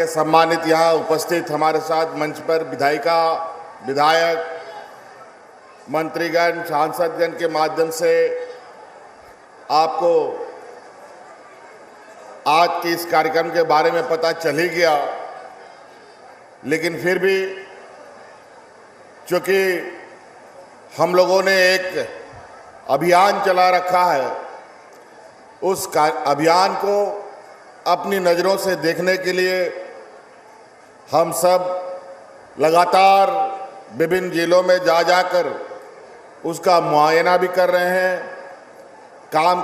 सम्मानित यहाँ उपस्थित हमारे साथ मंच पर विधायिका, विधायक, मंत्रीगण, सांसदगण के माध्यम से आपको आज के इस कार्यक्रम के बारे में पता चल ही गया, लेकिन फिर भी चूंकि हम लोगों ने एक अभियान चला रखा है, उस अभियान को अपनी नज़रों से देखने के लिए हम सब लगातार विभिन्न जिलों में जा जाकर उसका मुआयना भी कर रहे हैं। काम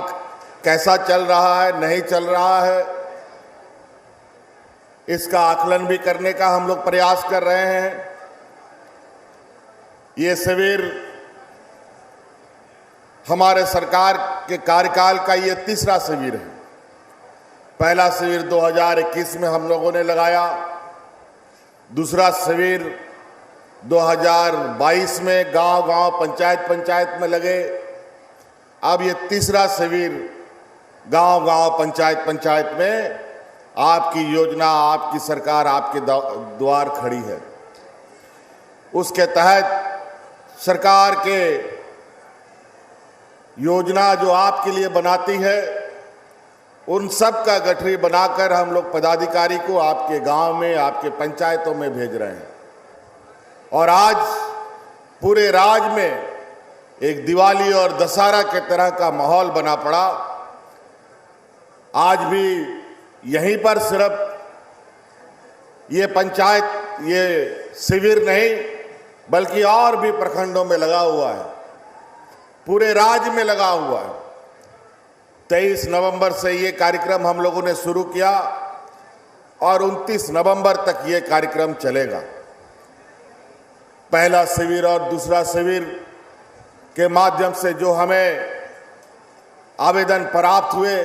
कैसा चल रहा है, नहीं चल रहा है, इसका आकलन भी करने का हम लोग प्रयास कर रहे हैं। ये शिविर हमारे सरकार के कार्यकाल का ये तीसरा शिविर है। पहला शिविर 2021 में हम लोगों ने लगाया, दूसरा शिविर 2022 में गांव-गांव, पंचायत में लगे। अब ये तीसरा शिविर गांव-गांव, पंचायत में आपकी योजना, आपकी सरकार आपके द्वार खड़ी है। उसके तहत सरकार के योजना जो आपके लिए बनाती है, उन सब का गठरी बनाकर हम लोग पदाधिकारी को आपके गांव में, आपके पंचायतों में भेज रहे हैं। और आज पूरे राज्य में एक दिवाली और दशहरा के तरह का माहौल बना पड़ा। आज भी यहीं पर सिर्फ ये पंचायत, ये शिविर नहीं बल्कि और भी प्रखंडों में लगा हुआ है, पूरे राज्य में लगा हुआ है। 23 नवंबर से ये कार्यक्रम हम लोगों ने शुरू किया और 29 नवंबर तक ये कार्यक्रम चलेगा। पहला शिविर और दूसरा शिविर के माध्यम से जो हमें आवेदन प्राप्त हुए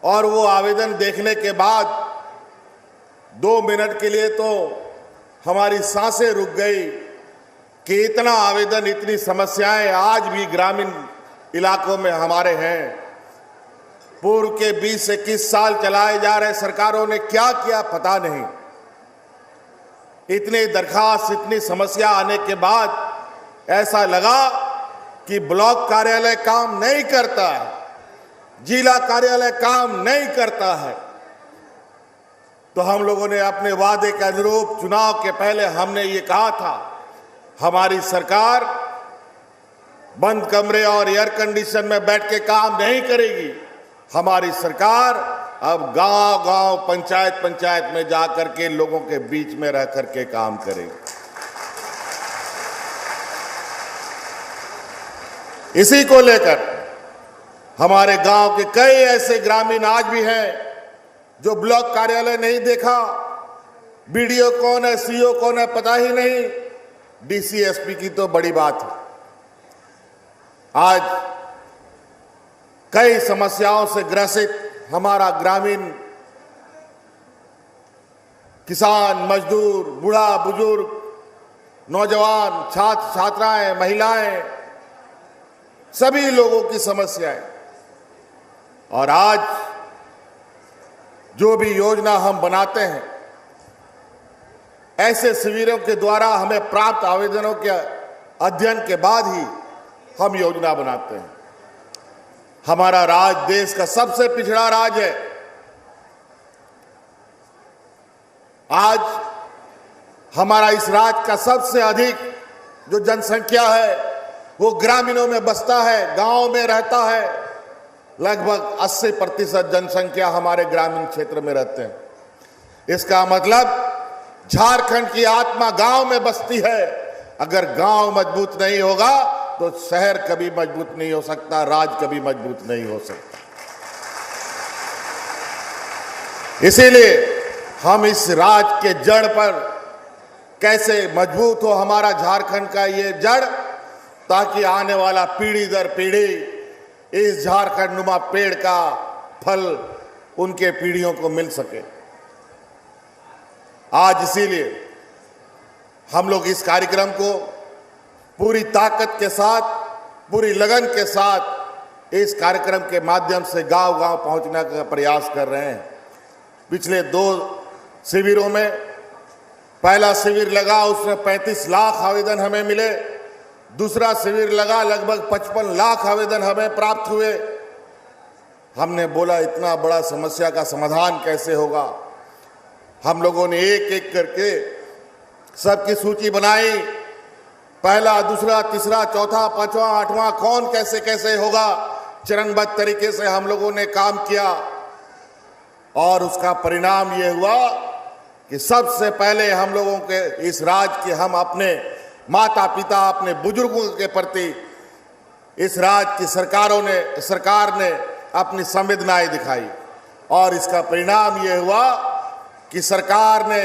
और वो आवेदन देखने के बाद 2 मिनट के लिए तो हमारी सांसें रुक गई कि इतना आवेदन, इतनी समस्याएं आज भी ग्रामीण इलाकों में हमारे हैं। पूर्व के 20-21 साल चलाए जा रहे सरकारों ने क्या किया पता नहीं। इतनी दरखास्त, इतनी समस्या आने के बाद ऐसा लगा कि ब्लॉक कार्यालय काम नहीं करता है, जिला कार्यालय काम नहीं करता है। तो हम लोगों ने अपने वादे के अनुरूप चुनाव के पहले हमने ये कहा था, हमारी सरकार बंद कमरे और एयर कंडीशन में बैठ के काम नहीं करेगी। हमारी सरकार अब गांव-गांव, पंचायत में जाकर के लोगों के बीच में रह करके काम करेगी। इसी को लेकर हमारे गांव के कई ऐसे ग्रामीण आज भी हैं जो ब्लॉक कार्यालय नहीं देखा, बीडीओ कौन है, सीओ कौन है पता ही नहीं, डीसी, एसपी की तो बड़ी बात है। आज कई समस्याओं से ग्रसित हमारा ग्रामीण किसान, मजदूर, बूढ़ा, बुजुर्ग, नौजवान, छात्र छात्राएं, महिलाएं, सभी लोगों की समस्याएं। और आज जो भी योजना हम बनाते हैं, ऐसे शिविरों के द्वारा हमें प्राप्त आवेदनों के अध्ययन के बाद ही हम योजना बनाते हैं। हमारा राज्य देश का सबसे पिछड़ा राज्य है। आज हमारा इस राज्य का सबसे अधिक जो जनसंख्या है वो ग्रामीणों में बसता है, गांव में रहता है। लगभग 80% जनसंख्या हमारे ग्रामीण क्षेत्र में रहते हैं। इसका मतलब झारखंड की आत्मा गांव में बसती है। अगर गांव मजबूत नहीं होगा तो शहर कभी मजबूत नहीं हो सकता, राज्य कभी मजबूत नहीं हो सकता। इसीलिए हम इस राज्य के जड़ पर कैसे मजबूत हो हमारा झारखंड का ये जड़, ताकि आने वाला पीढ़ी दर पीढ़ी इस झारखंड नुमा पेड़ का फल उनके पीढ़ियों को मिल सके। आज इसीलिए हम लोग इस कार्यक्रम को पूरी ताकत के साथ, पूरी लगन के साथ इस कार्यक्रम के माध्यम से गांव-गांव पहुंचने का प्रयास कर रहे हैं। पिछले 2 शिविरों में। पहला शिविर लगा, उसमें 35 लाख आवेदन हमें मिले। दूसरा शिविर लगा, लगभग 55 लाख आवेदन हमें प्राप्त हुए। हमने बोला इतना बड़ा समस्या का समाधान कैसे होगा। हम लोगों ने एक एक करके सबकी सूची बनाई, पहला, दूसरा, तीसरा, चौथा, पांचवा, आठवां, कौन कैसे कैसे होगा। चरणबद्ध तरीके से हम लोगों ने काम किया और उसका परिणाम ये हुआ कि सबसे पहले हम लोगों के इस राज्य के, हम अपने माता पिता, अपने बुजुर्गों के प्रति इस राज्य की सरकार ने अपनी संवेदनाएं दिखाई और इसका परिणाम ये हुआ कि सरकार ने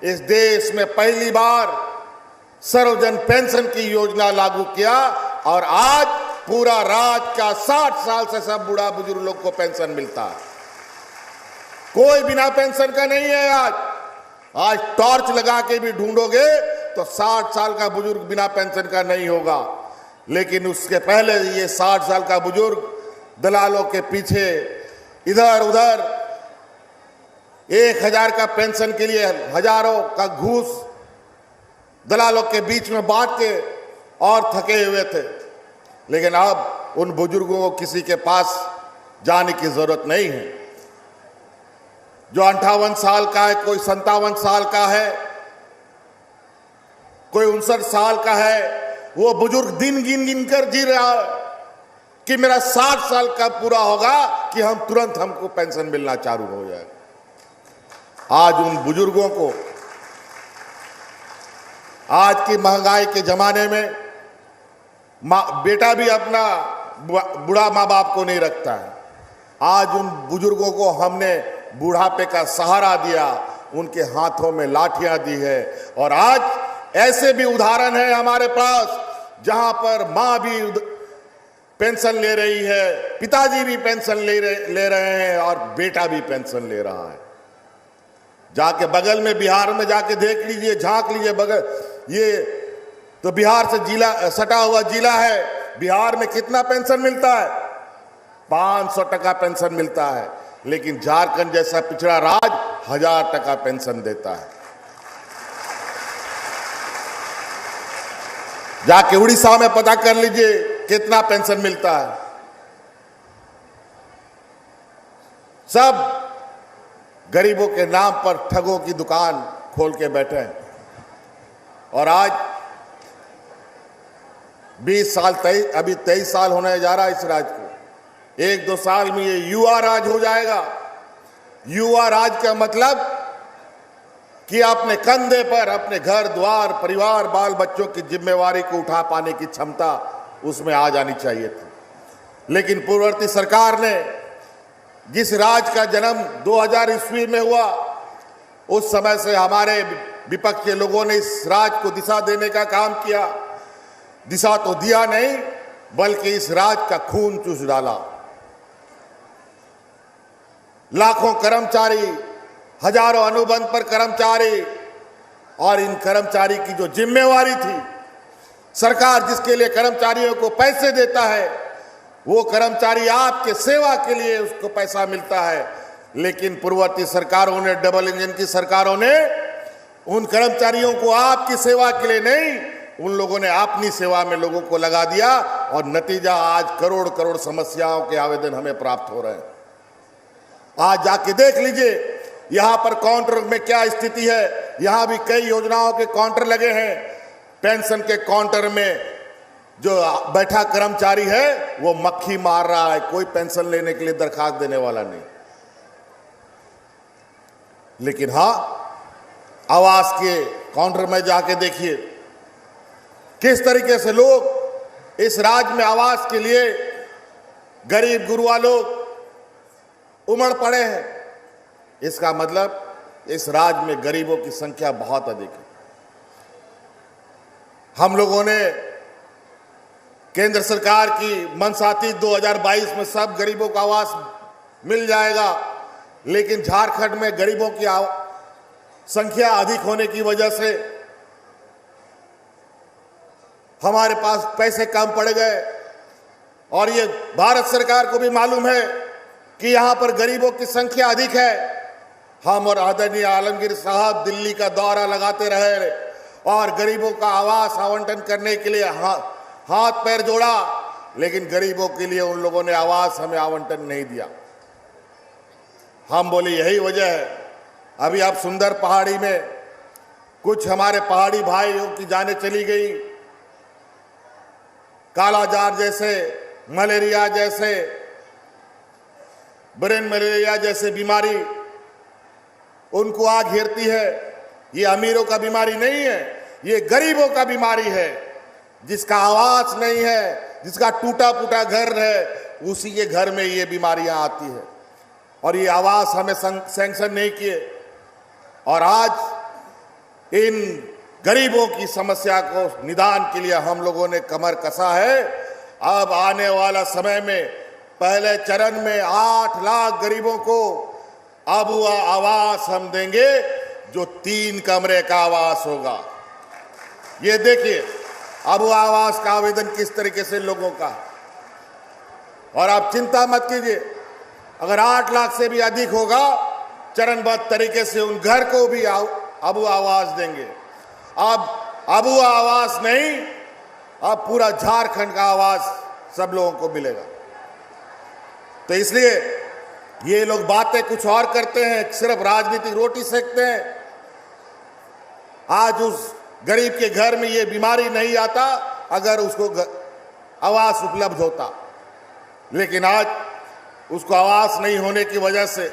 इस देश में पहली बार सर्वजन पेंशन की योजना लागू किया और आज पूरा राज्य का 60 साल से सब बूढ़ा बुजुर्ग लोग को पेंशन मिलता है। कोई बिना पेंशन का नहीं है। आज टॉर्च लगा के भी ढूंढोगे तो 60 साल का बुजुर्ग बिना पेंशन का नहीं होगा। लेकिन उसके पहले ये 60 साल का बुजुर्ग दलालों के पीछे इधर उधर 1000 का पेंशन के लिए हजारों का घूस दलालों के बीच में बांट के और थके हुए थे। लेकिन अब उन बुजुर्गों को किसी के पास जाने की जरूरत नहीं है। जो 58 साल का है, कोई 57 साल का है, कोई 59 साल का है, वो बुजुर्ग दिन गिन गिन कर जी रहा है कि मेरा 60 साल का पूरा होगा कि हम तुरंत हमको पेंशन मिलना चालू हो जाए। आज उन बुजुर्गों को, आज की महंगाई के जमाने में बेटा भी अपना बूढ़ा माँ बाप को नहीं रखता है। आज उन बुजुर्गों को हमने बुढ़ापे का सहारा दिया, उनके हाथों में लाठियां दी है। और आज ऐसे भी उदाहरण है हमारे पास जहां पर मां भी पेंशन ले रही है, पिताजी भी पेंशन ले रहे हैं और बेटा भी पेंशन ले रहा है। जाके बगल में बिहार में जाके देख लीजिए, झांक लीजिए, बगल ये तो बिहार से जिला सटा हुआ जिला है। बिहार में कितना पेंशन मिलता है? 500 टका पेंशन मिलता है। लेकिन झारखंड जैसा पिछड़ा राज्य 1000 टका पेंशन देता है। जाके उड़ीसा में पता कर लीजिए कितना पेंशन मिलता है। सब गरीबों के नाम पर ठगों की दुकान खोल के बैठे हैं। और आज 20 साल, अभी 23 साल होने जा रहा है इस राज्य को। 1-2 साल में ये युवा राज हो जाएगा। युवा राज का मतलब कि अपने कंधे पर अपने घर द्वार, परिवार, बाल बच्चों की जिम्मेवारी को उठा पाने की क्षमता उसमें आ जानी चाहिए थी। लेकिन पूर्ववर्ती सरकार ने जिस राज का जन्म 2000 ईस्वी में हुआ, उस समय से हमारे विपक्ष के लोगों ने इस राज को दिशा देने का काम किया। दिशा तो दिया नहीं, बल्कि इस राज का खून चूस डाला। लाखों कर्मचारी, हजारों अनुबंध पर कर्मचारी, और इन कर्मचारी की जो जिम्मेवारी थी, सरकार जिसके लिए कर्मचारियों को पैसे देता है, वो कर्मचारी आपके सेवा के लिए उसको पैसा मिलता है। लेकिन पूर्ववर्ती सरकारों ने, डबल इंजन की सरकारों ने उन कर्मचारियों को आपकी सेवा के लिए नहीं, उन लोगों ने अपनी सेवा में लोगों को लगा दिया और नतीजा आज करोड़ करोड़ समस्याओं के आवेदन हमें प्राप्त हो रहे हैं। आज जाके देख लीजिए यहां पर काउंटर में क्या स्थिति है। यहां भी कई योजनाओं के काउंटर लगे हैं। पेंशन के काउंटर में जो बैठा कर्मचारी है वो मक्खी मार रहा है, कोई पेंशन लेने के लिए दरखास्त देने वाला नहीं। लेकिन हां, आवास के काउंटर में जाके देखिए किस तरीके से लोग इस राज्य में आवास के लिए गरीब गुरुआ लोग उमड़ पड़े हैं। इसका मतलब इस राज्य में गरीबों की संख्या बहुत अधिक है। हम लोगों ने केंद्र सरकार की मंशा थी 2022 में सब गरीबों को आवास मिल जाएगा, लेकिन झारखंड में गरीबों की संख्या अधिक होने की वजह से हमारे पास पैसे कम पड़ गए। और ये भारत सरकार को भी मालूम है कि यहां पर गरीबों की संख्या अधिक है, हम और आदरणीय आलमगीर साहब दिल्ली का दौरा लगाते रहे और गरीबों का आवास आवंटन करने के लिए हाथ पैर जोड़ा, लेकिन गरीबों के लिए उन लोगों ने आवास हमें आवंटन नहीं दिया। हम बोले यही वजह है। अभी आप सुंदर पहाड़ी में कुछ हमारे पहाड़ी भाइयों की जानें चली गई, कालाजार जैसे, मलेरिया जैसे, ब्रेन मलेरिया जैसे बीमारी उनको आ घेरती है। ये अमीरों का बीमारी नहीं है, ये गरीबों का बीमारी है। जिसका आवास नहीं है, जिसका टूटा फूटा घर है, उसी के घर में ये बीमारियां आती है। और ये आवास हमें सैंक्शन नहीं किए, और आज इन गरीबों की समस्या को निदान के लिए हम लोगों ने कमर कसा है। अब आने वाला समय में पहले चरण में 8 लाख गरीबों को अब आवास हम देंगे, जो 3 कमरे का आवास होगा। ये देखिए अब आवास का आवेदन किस तरीके से लोगों का। और आप चिंता मत कीजिए, अगर 8 लाख से भी अधिक होगा, चरणबद्ध तरीके से उन घर को भी अब आवास देंगे। अब अबुआ आवास नहीं, अब पूरा झारखंड का आवास सब लोगों को मिलेगा। तो इसलिए ये लोग बातें कुछ और करते हैं, सिर्फ राजनीतिक रोटी सेकते हैं। आज उस गरीब के घर में ये बीमारी नहीं आता अगर उसको आवास उपलब्ध होता, लेकिन आज उसको आवास नहीं होने की वजह से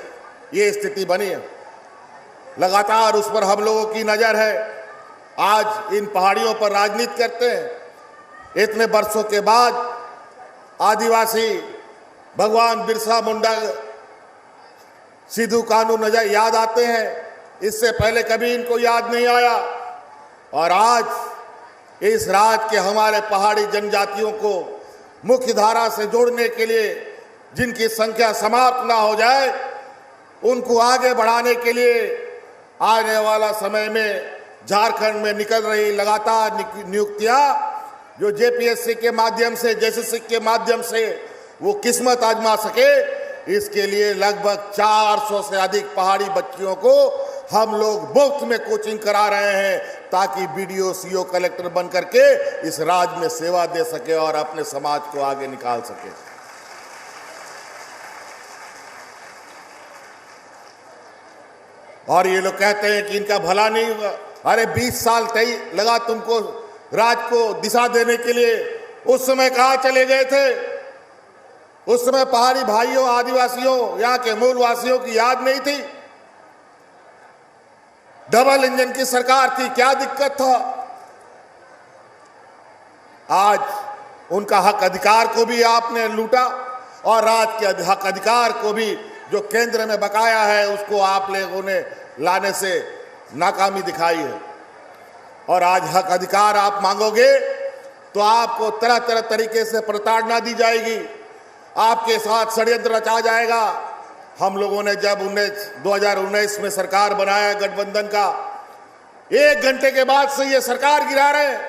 ये स्थिति बनी है। लगातार उस पर हम लोगों की नजर है। आज इन पहाड़ियों पर राजनीति करते हैं। इतने वर्षों के बाद आदिवासी भगवान बिरसा मुंडा, सिद्धू कानू नजर याद आते हैं। इससे पहले कभी इनको याद नहीं आया। और आज इस राज्य के हमारे पहाड़ी जनजातियों को मुख्य धारा से जोड़ने के लिए, जिनकी संख्या समाप्त ना हो जाए, उनको आगे बढ़ाने के लिए आने वाला समय में झारखंड में निकल रही लगातार नियुक्तियां, जो जेपीएससी के माध्यम से, जेसीसी के माध्यम से वो किस्मत आजमा सके, इसके लिए लगभग 400 से अधिक पहाड़ी बच्चियों को हम लोग मुफ्त में कोचिंग करा रहे हैं, ताकि बीडीओ, सीओ, कलेक्टर बन करके इस राज्य में सेवा दे सके और अपने समाज को आगे निकाल सके। और ये लोग कहते हैं कि इनका भला नहीं हुआ। अरे 20 साल तय लगा तुमको राज्य को दिशा देने के लिए। उस समय कहां चले गए थे? उस समय पहाड़ी भाइयों, आदिवासियों, यहाँ के मूलवासियों की याद नहीं थी? डबल इंजन की सरकार थी, क्या दिक्कत था? आज उनका हक अधिकार को भी आपने लूटा, और राज्य के हक अधिकार को भी जो केंद्र में बकाया है, उसको आप लोगों ने लाने से नाकामी दिखाई है। और आज हक अधिकार आप मांगोगे तो आपको तरह तरह तरीके से प्रताड़ना दी जाएगी, आपके साथ षड्यंत्र रचा जाएगा। हम लोगों ने जब 2019 में सरकार बनाया गठबंधन का, 1 घंटे के बाद से ये सरकार गिरा रहे हैं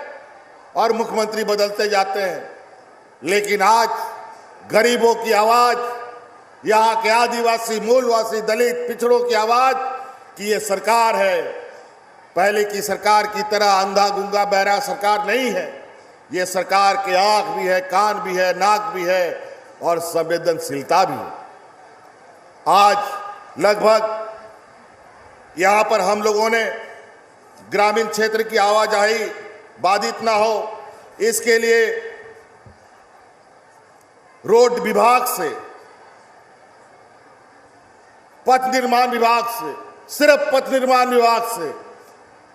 और मुख्यमंत्री बदलते जाते हैं। लेकिन आज गरीबों की आवाज, यहाँ के आदिवासी, मूलवासी, दलित, पिछड़ों की आवाज की ये सरकार है। पहले की सरकार की तरह अंधा गुंगा बहरा सरकार नहीं है। ये सरकार के आंख भी है, कान भी है, नाक भी है और संवेदनशीलता भी है। आज लगभग यहाँ पर हम लोगों ने ग्रामीण क्षेत्र की आवाजाही बाधित ना हो, इसके लिए रोड विभाग से, पथ निर्माण विभाग से, सिर्फ पथ निर्माण विभाग से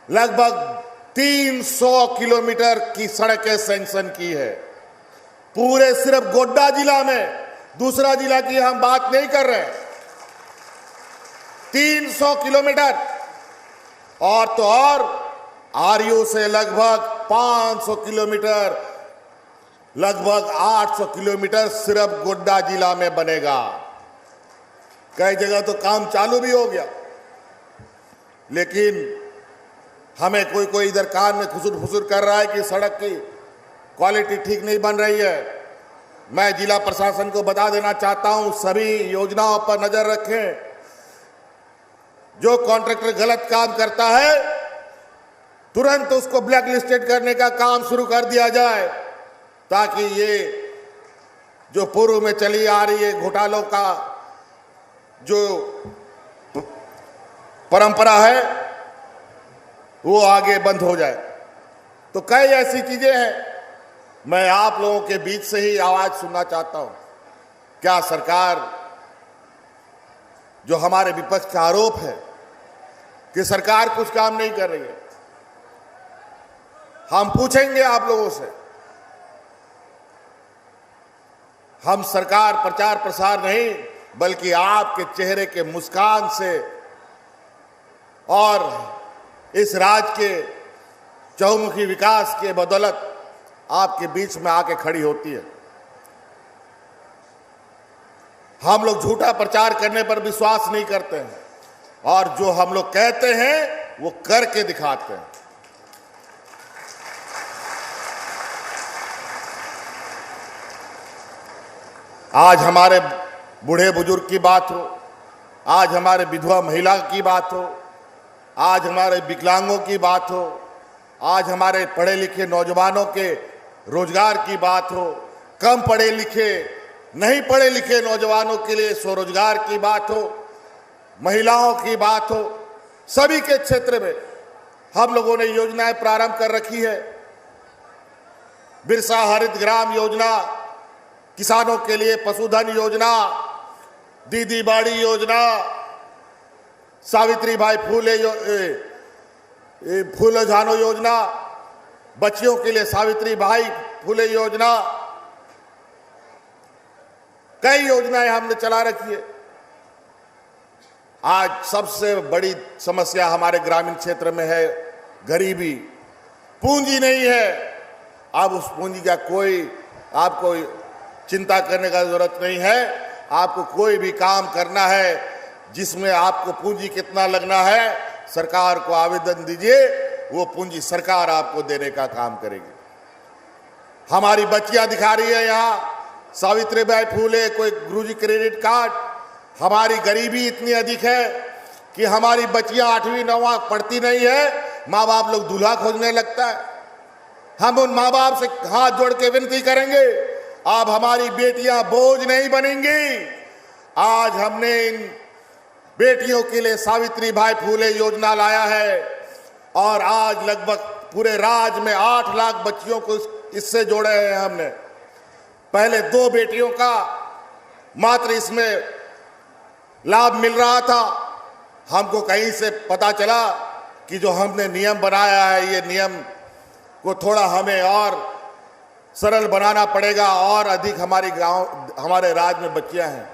लगभग 300 किलोमीटर की सड़कें सैंक्शन की है। पूरे सिर्फ गोड्डा जिला में, दूसरा जिला की हम बात नहीं कर रहे हैं। 300 किलोमीटर। और तो और आरयू से लगभग 500 किलोमीटर, लगभग 800 किलोमीटर सिर्फ गोड्डा जिला में बनेगा। कई जगह तो काम चालू भी हो गया, लेकिन हमें कोई इधर कान में खुसुर फुसुर कर रहा है कि सड़क की क्वालिटी ठीक नहीं बन रही है। मैं जिला प्रशासन को बता देना चाहता हूं, सभी योजनाओं पर नजर रखें। जो कॉन्ट्रैक्टर गलत काम करता है तुरंत उसको ब्लैक लिस्टेड करने का काम शुरू कर दिया जाए, ताकि ये जो पूर्व में चली आ रही है घोटालों का जो परंपरा है वो आगे बंद हो जाए। तो कई ऐसी चीजें हैं, मैं आप लोगों के बीच से ही आवाज सुनना चाहता हूं। क्या सरकार, जो हमारे विपक्ष का आरोप है कि सरकार कुछ काम नहीं कर रही है, हम पूछेंगे आप लोगों से। हम सरकार प्रचार प्रसार नहीं, बल्कि आपके चेहरे के मुस्कान से और इस राज्य के चहुमुखी विकास के बदौलत आपके बीच में आके खड़ी होती है। हम लोग झूठा प्रचार करने पर विश्वास नहीं करते हैं, और जो हम लोग कहते हैं वो करके दिखाते हैं। आज हमारे बूढ़े बुजुर्ग की बात हो, आज हमारे विधवा महिला की बात हो, आज हमारे विकलांगों की बात हो, आज हमारे पढ़े लिखे नौजवानों के रोजगार की बात हो, कम पढ़े लिखे नहीं पढ़े लिखे नौजवानों के लिए स्वरोजगार की बात हो, महिलाओं की बात हो, सभी के क्षेत्र में हम लोगों ने योजनाएं प्रारंभ कर रखी है। बिरसा हरित ग्राम योजना, किसानों के लिए पशुधन योजना, दीदी बाड़ी योजना, सावित्री बाई फूले झानो योजना, बच्चियों के लिए सावित्री बाई फूले योजना, कई योजनाएं हमने चला रखी है। आज सबसे बड़ी समस्या हमारे ग्रामीण क्षेत्र में है गरीबी। पूंजी नहीं है। अब उस पूंजी का कोई आपको चिंता करने का जरूरत नहीं है। आपको कोई भी काम करना है जिसमें आपको पूंजी कितना लगना है, सरकार को आवेदन दीजिए, वो पूंजी सरकार आपको देने का काम करेगी। हमारी बच्चियां दिखा रही है यहाँ सावित्रीबाई फूले, कोई गुरुजी क्रेडिट कार्ड। हमारी गरीबी इतनी अधिक है कि हमारी बच्चियां 8वीं 9वीं पढ़ती नहीं है, माँ बाप लोग दूल्हा खोजने लगता है। हम उन माँ बाप से हाथ जोड़ के विनती करेंगे, अब हमारी बेटियां बोझ नहीं बनेंगी। आज हमने इन बेटियों के लिए सावित्रीबाई फूले योजना लाया है, और आज लगभग पूरे राज्य में 8 लाख बच्चियों को इससे जोड़े हैं हमने। पहले 2 बेटियों का मात्र इसमें लाभ मिल रहा था। हमको कहीं से पता चला कि जो हमने नियम बनाया है, ये नियम को थोड़ा हमें और सरल बनाना पड़ेगा, और अधिक हमारे राज्य में बच्चियां हैं।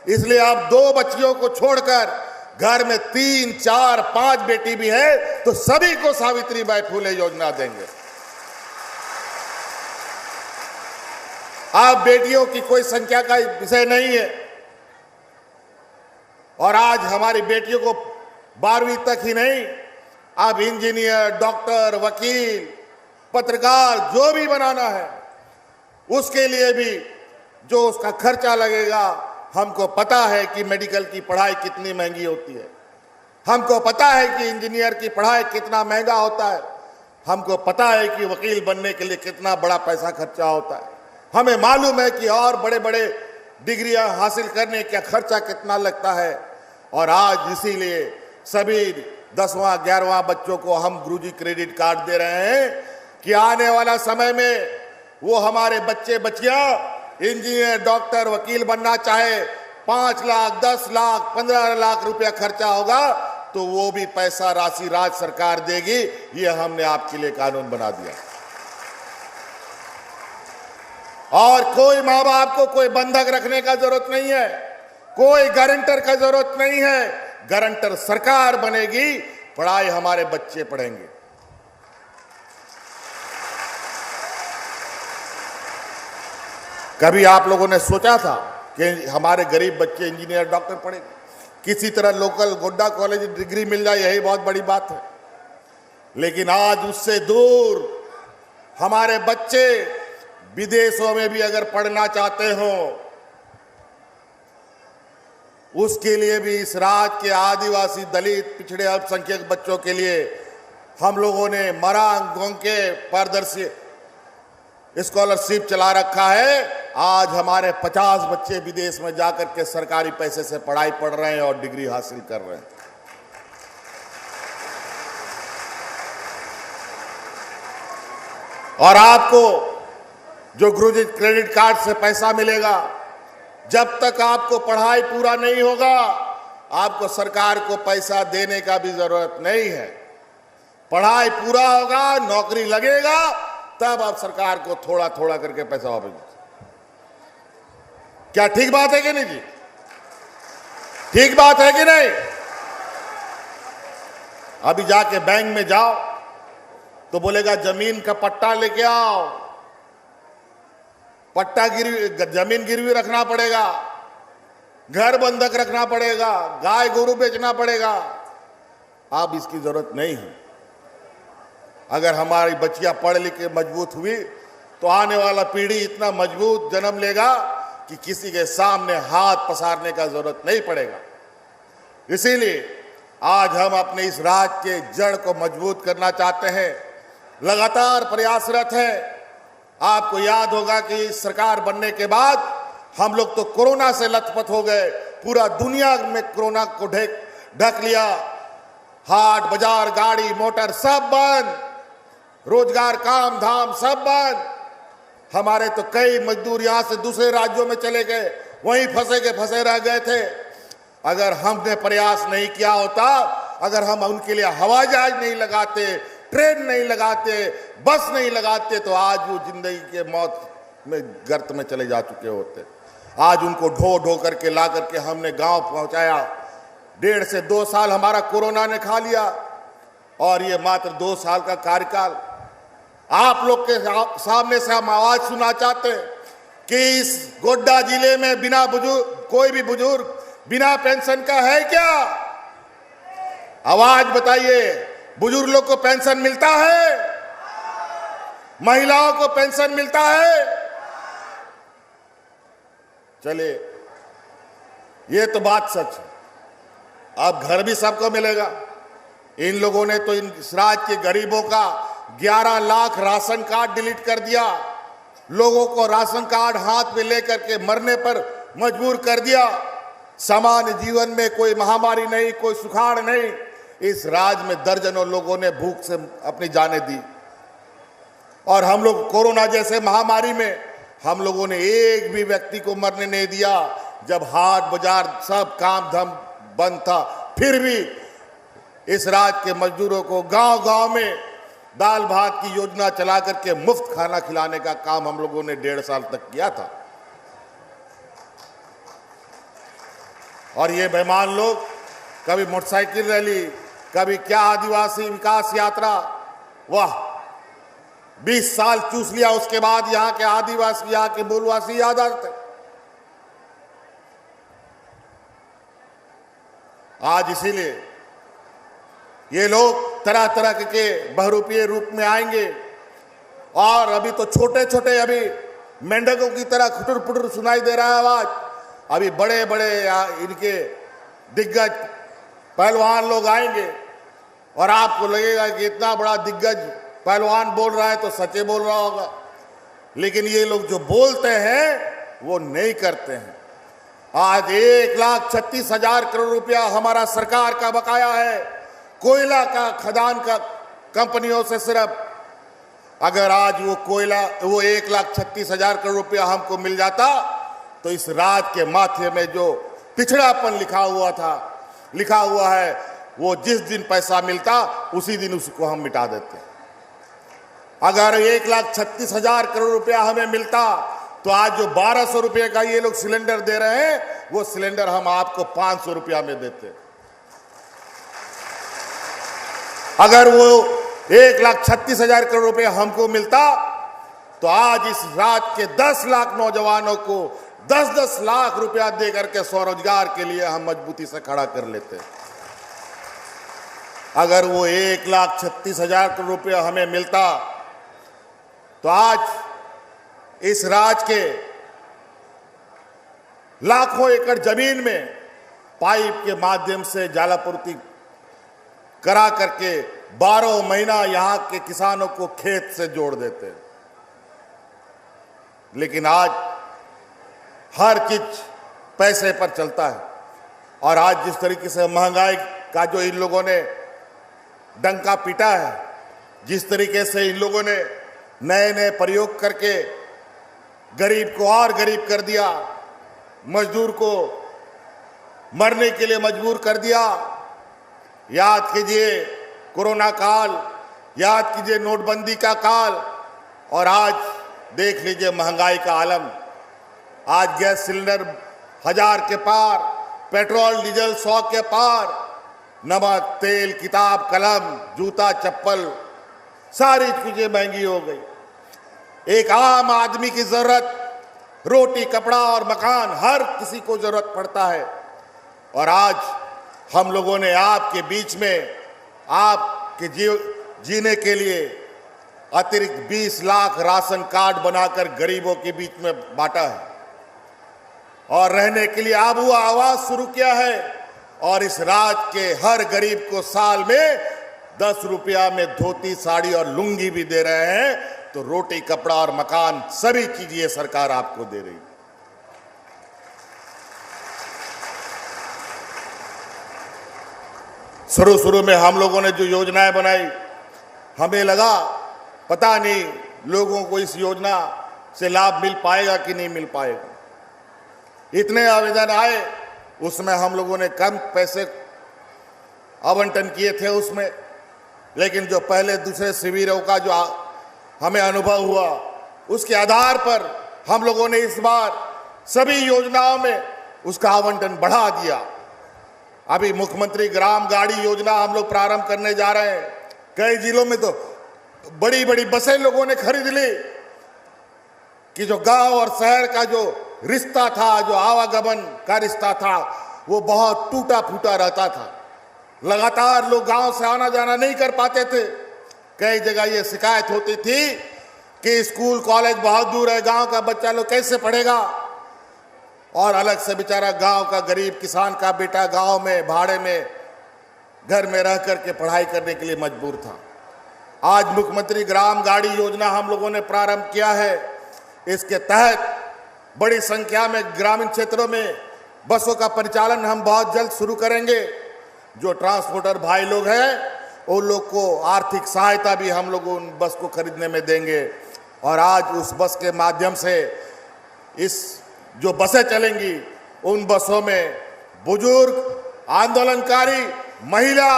इसलिए अब 2 बच्चियों को छोड़कर घर में 3, 4, 5 बेटी भी है तो सभी को सावित्रीबाई फूले योजना देंगे। अब बेटियों की कोई संख्या का विषय नहीं है, और आज हमारी बेटियों को 12वीं तक ही नहीं, अब इंजीनियर, डॉक्टर, वकील, पत्रकार जो भी बनाना है, उसके लिए भी जो उसका खर्चा लगेगा। हमको पता है कि मेडिकल की पढ़ाई कितनी महंगी होती है, हमको पता है कि इंजीनियर की पढ़ाई कितना महंगा होता है, हमको पता है कि वकील बनने के लिए कितना बड़ा पैसा खर्चा होता है। हमें मालूम है कि और बड़े बड़े डिग्रियां हासिल करने का खर्चा कितना लगता है। और आज इसीलिए सभी 10वां 11वां बच्चों को हम गुरुजी क्रेडिट कार्ड दे रहे हैं कि आने वाला समय में वो हमारे बच्चे बच्चियां इंजीनियर, डॉक्टर, वकील बनना चाहे, 5 लाख, 10 लाख, 15 लाख रुपया खर्चा होगा तो वो भी पैसा राशि राज्य सरकार देगी। ये हमने आपके लिए कानून बना दिया, और कोई माँ बाप को कोई बंधक रखने का जरूरत नहीं है, कोई गारंटर का जरूरत नहीं है। गारंटर सरकार बनेगी, पढ़ाई हमारे बच्चे पढ़ेंगे। कभी आप लोगों ने सोचा था कि हमारे गरीब बच्चे इंजीनियर, डॉक्टर पढ़ेंगे? किसी तरह लोकल गोड्डा कॉलेज डिग्री मिल जाए, यही बहुत बड़ी बात है। लेकिन आज उससे दूर हमारे बच्चे विदेशों में भी अगर पढ़ना चाहते हो उसके लिए भी इस राज्य के आदिवासी, दलित, पिछड़े, अल्पसंख्यक बच्चों के लिए हम लोगों ने मरांग गोंके पारदर्शी स्कॉलरशिप चला रखा है। आज हमारे 50 बच्चे विदेश में जाकर के सरकारी पैसे से पढ़ाई पढ़ रहे हैं और डिग्री हासिल कर रहे हैं। और आपको जो गुरुजी क्रेडिट कार्ड से पैसा मिलेगा, जब तक आपको पढ़ाई पूरा नहीं होगा, आपको सरकार को पैसा देने का भी जरूरत नहीं है। पढ़ाई पूरा होगा, नौकरी लगेगा, तब आप सरकार को थोड़ा थोड़ा करके पैसा वापस दीजिए। क्या ठीक बात है कि नहीं जी? ठीक बात है कि नहीं? अभी जाके बैंक में जाओ तो बोलेगा जमीन का पट्टा लेके आओ, पट्टा जमीन गिरवी रखना पड़ेगा, घर बंधक रखना पड़ेगा, गाय गोरू बेचना पड़ेगा। अब इसकी जरूरत नहीं है। अगर हमारी बच्चियां पढ़ लिख के मजबूत हुई तो आने वाला पीढ़ी इतना मजबूत जन्म लेगा कि किसी के सामने हाथ पसारने का जरूरत नहीं पड़ेगा। इसीलिए आज हम अपने इस राज्य के जड़ को मजबूत करना चाहते हैं, लगातार प्रयासरत हैं। आपको याद होगा कि सरकार बनने के बाद हम लोग तो कोरोना से लथपथ हो गए, पूरा दुनिया में कोरोना को ढक लिया। हाट बाजार, गाड़ी मोटर सब बंद, रोजगार काम धाम सब बंद। हमारे तो कई मजदूर यहां से दूसरे राज्यों में चले गए, वहीं फंसे के फंसे रह गए थे। अगर हमने प्रयास नहीं किया होता, अगर हम उनके लिए हवाई जहाज नहीं लगाते, ट्रेन नहीं लगाते, बस नहीं लगाते, तो आज वो जिंदगी के मौत में गर्त में चले जा चुके होते। आज उनको ढो ढो करके ला करके हमने गांव पहुंचाया। 1.5 से 2 साल हमारा कोरोना ने खा लिया और ये मात्र 2 साल का कार्यकाल। आप लोग के सामने से हम आवाज सुना चाहते हैं कि इस गोड्डा जिले में बिना बुजुर्ग, कोई भी बुजुर्ग बिना पेंशन का है क्या? आवाज बताइए। बुजुर्ग लोग को पेंशन मिलता है? महिलाओं को पेंशन मिलता है? चलिए, ये तो बात सच है। अब घर भी सबको मिलेगा। इन लोगों ने तो इस राज्य के गरीबों का 11 लाख राशन कार्ड डिलीट कर दिया। लोगों को राशन कार्ड हाथ में लेकर के मरने पर मजबूर कर दिया। सामान्य जीवन में कोई महामारी नहीं, कोई सुखाड़ नहीं। इस राज्य में दर्जनों लोगों ने भूख से अपनी जानें दी। और हम लोग कोरोना जैसे महामारी में हम लोगों ने एक भी व्यक्ति को मरने नहीं दिया। जब हाट बाजार सब काम धाम बंद था, फिर भी इस राज्य के मजदूरों को गांव-गांव में दाल भात की योजना चला करके मुफ्त खाना खिलाने का काम हम लोगों ने 1.5 साल तक किया था। और ये बेईमान लोग कभी मोटरसाइकिल रैली, कभी क्या आदिवासी विकास यात्रा, वाह 20 साल चूस लिया। उसके बाद यहाँ के आदिवासी, यहाँ के मूलवासी याद आते। आज इसीलिए ये लोग तरह तरह के बहुरूपीय रूप में आएंगे। और अभी तो छोटे छोटे, अभी मेंढकों की तरह खुटुर पुटुर सुनाई दे रहा है आवाज। अभी बड़े बड़े इनके दिग्गज पहलवान लोग आएंगे और आपको लगेगा कि इतना बड़ा दिग्गज पहलवान बोल रहा है तो सच्चे बोल रहा होगा। लेकिन ये लोग जो बोलते हैं वो नहीं करते हैं। आज 1,36,000 करोड़ रुपया हमारा सरकार का बकाया है कोयला का, खदान का कंपनियों से सिर्फ। अगर आज वो कोयला, वो 1,36,000 करोड़ रुपया हमको मिल जाता तो इस राज्य के माथे में जो पिछड़ापन लिखा हुआ है, वो जिस दिन पैसा मिलता उसी दिन उसको हम मिटा देते। अगर 1,36,000 करोड़ रुपया हमें मिलता तो आज जो 1,200 रुपये का ये लोग सिलेंडर दे रहे हैं, वो सिलेंडर हम आपको 500 रुपया में देते। अगर वो 1,36,000 करोड़ रुपए हमको मिलता तो आज इस राज्य के 10 लाख नौजवानों को 10-10 लाख रुपया देकर के स्वरोजगार के लिए हम मजबूती से खड़ा कर लेते। अगर वो 1,36,000 करोड़ रुपया हमें मिलता तो आज इस राज्य के लाखों एकड़ जमीन में पाइप के माध्यम से जलापूर्ति करा करके 12 महीना यहां के किसानों को खेत से जोड़ देते हैं। लेकिन आज हर चीज पैसे पर चलता है और आज जिस तरीके से महंगाई का जो इन लोगों ने डंका पीटा है, जिस तरीके से इन लोगों ने नए नए प्रयोग करके गरीब को और गरीब कर दिया, मजदूर को मरने के लिए मजबूर कर दिया। याद कीजिए कोरोना काल, याद कीजिए नोटबंदी का काल, और आज देख लीजिए महंगाई का आलम। आज गैस सिलेंडर 1000 के पार, पेट्रोल डीजल 100 के पार, नमक तेल किताब कलम जूता चप्पल सारी चीजें महंगी हो गई। एक आम आदमी की जरूरत रोटी कपड़ा और मकान हर किसी को जरूरत पड़ता है। और आज हम लोगों ने आपके बीच में आपके जीने के लिए अतिरिक्त 20 लाख राशन कार्ड बनाकर गरीबों के बीच में बांटा है और रहने के लिए आबू आवास शुरू किया है। और इस राज्य के हर गरीब को साल में 10 रुपया में धोती साड़ी और लुंगी भी दे रहे हैं। तो रोटी कपड़ा और मकान सभी चीज ये सरकार आपको दे रही है। शुरू में हम लोगों ने जो योजनाएं बनाई, हमें लगा पता नहीं लोगों को इस योजना से लाभ मिल पाएगा कि नहीं मिल पाएगा। इतने आवेदन आए, उसमें हम लोगों ने कम पैसे आवंटन किए थे उसमें, लेकिन जो पहले दूसरे शिविरों का जो हमें अनुभव हुआ, उसके आधार पर हम लोगों ने इस बार सभी योजनाओं में उसका आवंटन बढ़ा दिया। अभी मुख्यमंत्री ग्राम गाड़ी योजना हम लोग प्रारंभ करने जा रहे हैं। कई जिलों में तो बड़ी बड़ी बसें लोगों ने खरीद ली कि जो गांव और शहर का जो रिश्ता था, जो आवागमन का रिश्ता था, वो बहुत टूटा फूटा रहता था। लगातार लोग गांव से आना जाना नहीं कर पाते थे। कई जगह ये शिकायत होती थी कि स्कूल कॉलेज बहुत दूर है, गांव का बच्चा लोग कैसे पढ़ेगा। और अलग से बेचारा गांव का गरीब किसान का बेटा गांव में भाड़े में घर में रह करके पढ़ाई करने के लिए मजबूर था। आज मुख्यमंत्री ग्राम गाड़ी योजना हम लोगों ने प्रारंभ किया है। इसके तहत बड़ी संख्या में ग्रामीण क्षेत्रों में बसों का परिचालन हम बहुत जल्द शुरू करेंगे। जो ट्रांसपोर्टर भाई लोग हैं उन लोग को आर्थिक सहायता भी हम लोग उन बस को खरीदने में देंगे। और आज उस बस के माध्यम से इस जो बसें चलेंगी, उन बसों में बुजुर्ग, आंदोलनकारी, महिला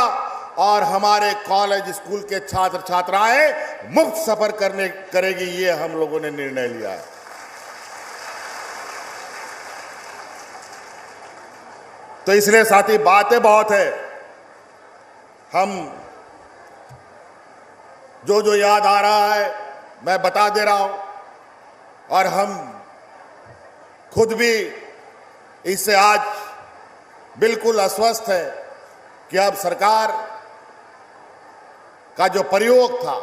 और हमारे कॉलेज स्कूल के छात्र छात्राएं मुफ्त सफर करेगी। ये हम लोगों ने निर्णय लिया है। तो इसलिए साथी बातें बहुत है, हम जो याद आ रहा है मैं बता दे रहा हूं। और हम खुद भी इससे आज बिल्कुल अस्वस्थ है कि अब सरकार का जो प्रयोग था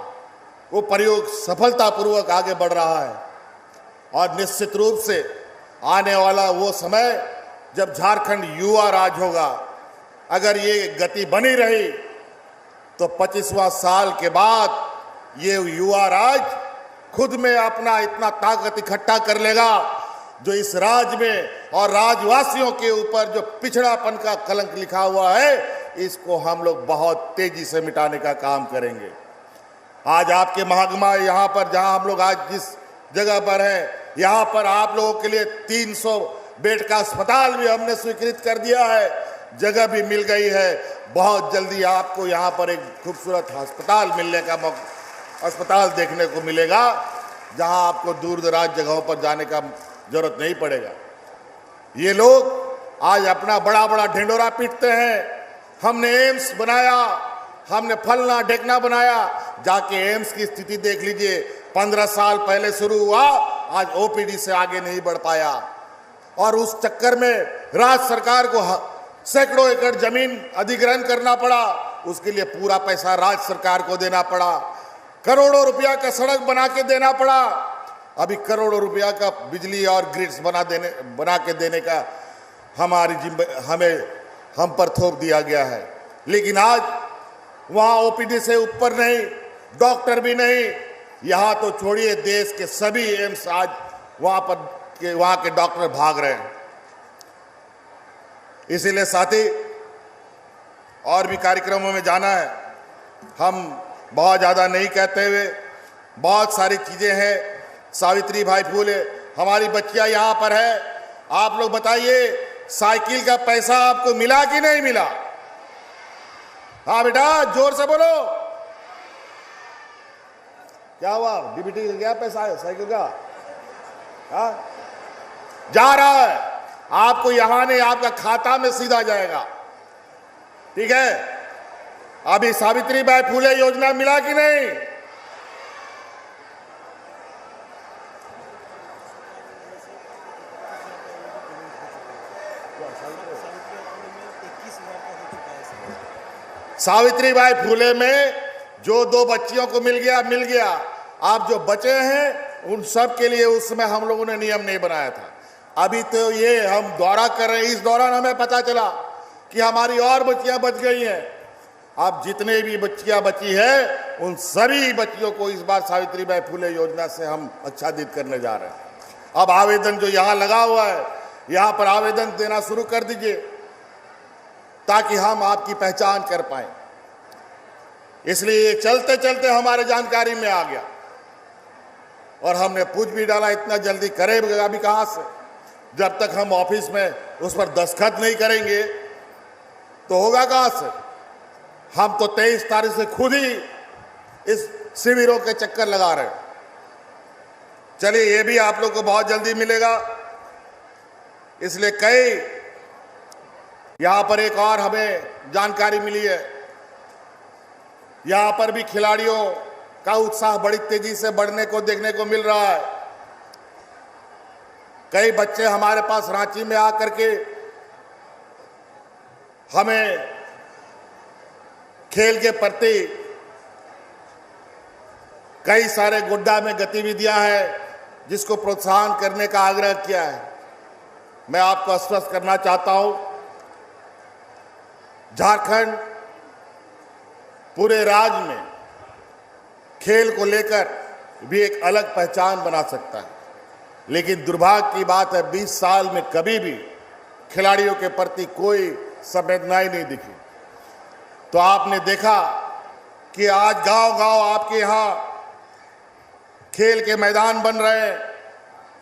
वो प्रयोग सफलतापूर्वक आगे बढ़ रहा है। और निश्चित रूप से आने वाला वो समय जब झारखंड युवा राज होगा, अगर ये गति बनी रही तो 25वां साल के बाद ये युवा राज खुद में अपना इतना ताकत इकट्ठा कर लेगा जो इस राज्य में और राज्यवासियों के ऊपर जो पिछड़ापन का कलंक लिखा हुआ है, इसको हम लोग बहुत तेजी से मिटाने का काम करेंगे। आज आपके महागमा यहाँ पर, जहाँ हम लोग आज जिस जगह पर हैं, यहाँ पर आप लोगों के लिए 300 बेड का अस्पताल भी हमने स्वीकृत कर दिया है। जगह भी मिल गई है। बहुत जल्दी आपको यहाँ पर एक खूबसूरत अस्पताल मिलने का अस्पताल देखने को मिलेगा, जहाँ आपको दूर दराज जगहों पर जाने का जरूरत नहीं पड़ेगा। ये लोग आज अपना बड़ा बड़ा ढिंडोरा पीटते हैं, हमने एम्स बनाया, हमने फलना ढेकना बनाया। जाके एम्स की स्थिति देख लीजिए, 15 साल पहले शुरू हुआ, आज ओपीडी से आगे नहीं बढ़ पाया। और उस चक्कर में राज्य सरकार को सैकड़ों एकड़ जमीन अधिग्रहण करना पड़ा, उसके लिए पूरा पैसा राज्य सरकार को देना पड़ा। करोड़ों रुपया का सड़क बना के देना पड़ा। अभी करोड़ों रुपया का बिजली और ग्रिड्स बना के देने का हमें हम पर थोप दिया गया है। लेकिन आज वहां ओपीडी से ऊपर नहीं, डॉक्टर भी नहीं, यहां तो छोड़िए देश के सभी एम्स आज वहां के डॉक्टर भाग रहे हैं। इसीलिए साथी और भी कार्यक्रमों में जाना है। हम बहुत ज़्यादा नहीं कहते हुए, बहुत सारी चीज़ें हैं। सावित्री बाई फुले, हमारी बच्चियां यहाँ पर है, आप लोग बताइए साइकिल का पैसा आपको मिला कि नहीं मिला? हाँ बेटा, जोर से बोलो। क्या हुआ? डीबीटी का क्या पैसा है साइकिल का? हाँ, जा रहा है आपको, यहां नहीं, आपका खाता में सीधा जाएगा। ठीक है, अभी सावित्री बाई फुले योजना मिला कि नहीं? सावित्री बाई फुले में जो 2 बच्चियों को मिल गया। आप जो बचे हैं उन सब के लिए उसमें हम लोगों ने नियम नहीं बनाया था। अभी तो ये हम दौरा कर रहे हैं, इस दौरान हमें पता चला कि हमारी और बच्चियां बच गई हैं। अब जितने भी बच्चियां बची है उन सभी बच्चियों को इस बार सावित्री बाई फुले योजना से हम आच्छादित करने जा रहे हैं। अब आवेदन जो यहाँ लगा हुआ है, यहाँ पर आवेदन देना शुरू कर दीजिए ताकि हम आपकी पहचान कर पाए। इसलिए चलते चलते हमारे जानकारी में आ गया और हमने पूछ भी डाला, इतना जल्दी करेगा अभी कहां से? जब तक हम ऑफिस में उस पर दस्तखत नहीं करेंगे तो होगा कहां से? हम तो 23 तारीख से खुद ही इस शिविरों के चक्कर लगा रहे हैं। चलिए, ये भी आप लोग को बहुत जल्दी मिलेगा। इसलिए कई यहां पर एक और हमें जानकारी मिली है, यहां पर भी खिलाड़ियों का उत्साह बड़ी तेजी से बढ़ने को देखने को मिल रहा है। कई बच्चे हमारे पास रांची में आकर के हमें खेल के प्रति कई सारे गोड्डा में गतिविधियां हैं जिसको प्रोत्साहन करने का आग्रह किया है। मैं आपको आश्वस्त करना चाहता हूं, झारखंड पूरे राज्य में खेल को लेकर भी एक अलग पहचान बना सकता है। लेकिन दुर्भाग्य की बात है, 20 साल में कभी भी खिलाड़ियों के प्रति कोई संवेदना ही नहीं दिखी। तो आपने देखा कि आज गांव-गांव आपके यहां खेल के मैदान बन रहे हैं।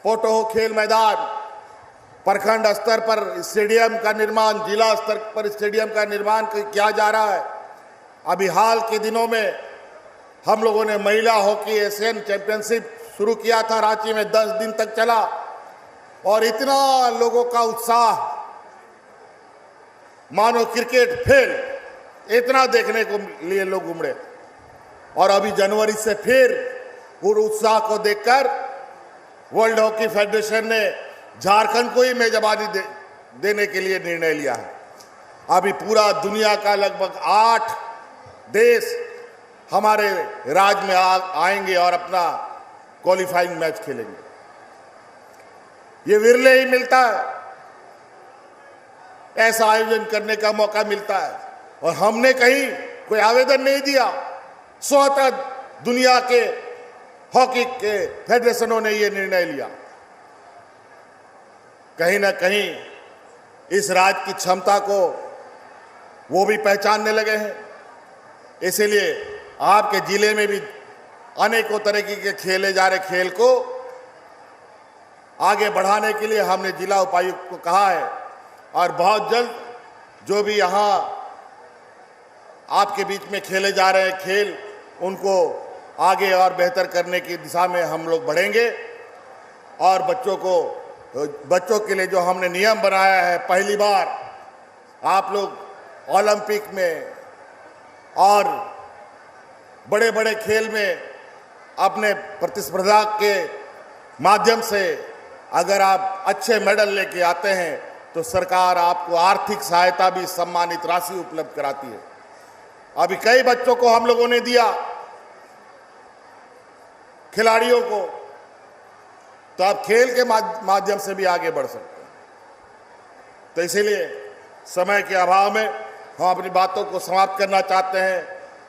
पोटो खेल मैदान, प्रखंड स्तर पर स्टेडियम का निर्माण, जिला स्तर पर स्टेडियम का निर्माण किया जा रहा है। अभी हाल के दिनों में हम लोगों ने महिला हॉकी एशियन चैंपियनशिप शुरू किया था, रांची में 10 दिन तक चला और इतना लोगों का उत्साह, मानो क्रिकेट फेल, इतना देखने को लिए लोग उमड़े। और अभी जनवरी से फिर पूरे उत्साह को देखकर वर्ल्ड हॉकी फेडरेशन ने झारखंड को ही मेजबानी देने के लिए निर्णय लिया है। अभी पूरा दुनिया का लगभग 8 देश हमारे राज्य में आएंगे और अपना क्वालिफाइंग मैच खेलेंगे। ये विरले ही मिलता है, ऐसा आयोजन करने का मौका मिलता है। और हमने कहीं कोई आवेदन नहीं दिया, स्वतः दुनिया के हॉकी के फेडरेशनों ने ये निर्णय लिया। कहीं ना कहीं इस राज्य की क्षमता को वो भी पहचानने लगे हैं। इसीलिए आपके जिले में भी अनेकों तरीके के खेले जा रहे खेल को आगे बढ़ाने के लिए हमने जिला उपायुक्त को कहा है और बहुत जल्द जो भी यहाँ आपके बीच में खेले जा रहे हैं खेल, उनको आगे और बेहतर करने की दिशा में हम लोग बढ़ेंगे। और बच्चों के लिए जो हमने नियम बनाया है, पहली बार आप लोग ओलंपिक में और बड़े बड़े खेल में अपने प्रतिस्पर्धा के माध्यम से अगर आप अच्छे मेडल लेके आते हैं तो सरकार आपको आर्थिक सहायता भी, सम्मानित राशि उपलब्ध कराती है। अभी कई बच्चों को हम लोगों ने दिया, खिलाड़ियों को, तो आप खेल के माध्यम से भी आगे बढ़ सकते हैं। तो इसीलिए समय के अभाव में हम अपनी बातों को समाप्त करना चाहते हैं।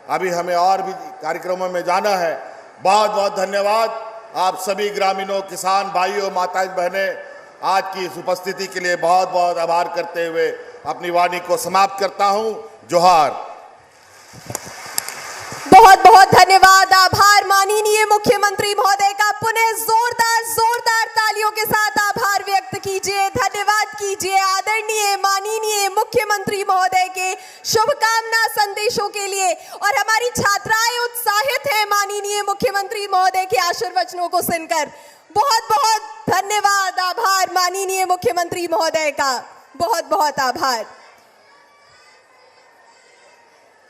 अभी हमें और भी कार्यक्रमों में जाना है। बहुत बहुत धन्यवाद आप सभी ग्रामीणों, किसान भाइयों, माताएं, बहनें, आज की इस उपस्थिति के लिए बहुत बहुत आभार करते हुए अपनी वाणी को समाप्त करता हूं। जोहार। बहुत बहुत धन्यवाद, आभार माननीय मुख्यमंत्री महोदय का। पुनः जोरदार तालियों के साथ आभार व्यक्त कीजिए, धन्यवाद कीजिए आदरणीय माननीय मुख्यमंत्री महोदय के शुभकामना संदेशों के लिए। और हमारी छात्राएं उत्साहित हैं माननीय मुख्यमंत्री महोदय के आशीर्वचनों को सुनकर। बहुत बहुत धन्यवाद, आभार माननीय मुख्यमंत्री महोदय का, बहुत बहुत आभार।